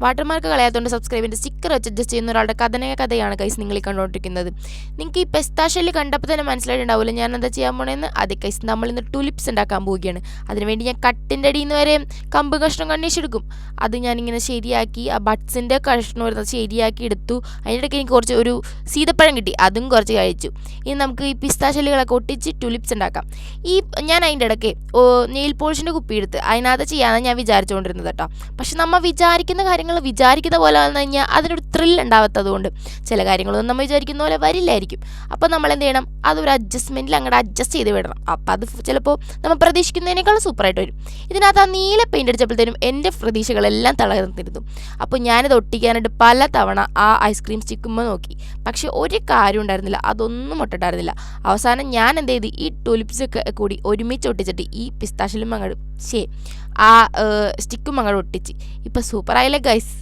Watermark കളയാത്തതുകൊണ്ട് സബ്സ്ക്രൈബിൻ്റെ sticker വെച്ച് adjust ചെയ്യുന്ന ഒരാളുടെ കഥയാണ് ഗൈസ് നിങ്ങൾ ഈ കണ്ടുകൊണ്ടിരിക്കുന്നത്. നിങ്ങൾക്ക് ഈ പെസ്താഷെല്ല് കണ്ടപ്പോൾ തന്നെ മനസ്സിലായിട്ടുണ്ടാവില്ല ഞാൻ എന്താ ചെയ്യാൻ പോണേന്ന്. അതെ ഗൈസ്, നമ്മളിന്ന് ടുലിപ്സ് ഉണ്ടാക്കാൻ പോവുകയാണ്. അതിനുവേണ്ടി ഞാൻ കട്ടിൻ്റെ അടിയിൽ നിന്ന് വരെ കമ്പ് കഷ്ണം കണ്ണീച്ചെടുക്കും. അത് ഞാനിങ്ങനെ ശരിയാക്കി ആ ബഡ്സിൻ്റെ കഷ്ണം വരുന്നത് ശരിയാക്കി എടുത്തു. അതിനിടയ്ക്ക് എനിക്ക് കുറച്ച് ഒരു സീതപ്പഴം കിട്ടി, അതും കുറച്ച് കഴിച്ചു. ഇനി നമുക്ക് ഈ പിസ്താഷെല്ലുകളൊക്കെ ഒട്ടിച്ച് ടുലിപ്സ് ഉണ്ടാക്കാം. ഞാൻ അതിൻ്റെ ഇടയ്ക്ക് നെയിൽ പോളിഷിൻ്റെ കുപ്പി എടുത്ത് അതിനകത്ത് ചെയ്യാമെന്ന് ഞാൻ വിചാരിച്ചുകൊണ്ടിരുന്നത് കേട്ടോ. പക്ഷെ നമ്മൾ വിചാരിക്കുന്ന കാര്യങ്ങൾ വിചാരിക്കുന്ന പോലെ വന്നു കഴിഞ്ഞാൽ അതിനൊരു ത്രില്ല് ഉണ്ടാവാത്തതുകൊണ്ട് ചില കാര്യങ്ങളൊന്നും നമ്മൾ വിചാരിക്കുന്ന പോലെ വരില്ലായിരിക്കും. അപ്പോൾ നമ്മൾ എന്ത് ചെയ്യണം, അതൊരു അഡ്ജസ്റ്റ്മെൻറ്റിൽ അങ്ങോട്ട് അഡ്ജസ്റ്റ് ചെയ്ത് വിടണം. അപ്പോൾ അത് ചിലപ്പോൾ നമ്മൾ പ്രതീക്ഷിക്കുന്നതിനേക്കാളും സൂപ്പറായിട്ട് വരും. ഇതിനകത്ത് ആ നീല പെയിൻ്റ് അടിച്ചപ്പോഴത്തേനും എൻ്റെ പ്രതീക്ഷകളെല്ലാം തളർന്നിരുന്നു. അപ്പോൾ ഞാനിത് ഒട്ടിക്കാനായിട്ട് പല തവണ ആ ഐസ്ക്രീം സ്റ്റിക്കുമ്പോൾ നോക്കി. പക്ഷെ ഒരു കാര്യം ഉണ്ടായിരുന്നില്ല, അതൊന്നും ഒട്ടിട്ടായിരുന്നില്ല. അവസാനം ഞാൻ എന്ത് ചെയ്ത് ഈ ടുലിപ്സൊക്കെ കൂടി ഒരുമിച്ച് ഒട്ടിച്ചിട്ട് ഈ പിസ്താഷിലും അങ്ങോട്ട് ആ സ്റ്റിക്കും അങ്ങോട്ട് ഒട്ടിച്ച്. ഇപ്പം സൂപ്പറായില്ലേ ഗൈസ്.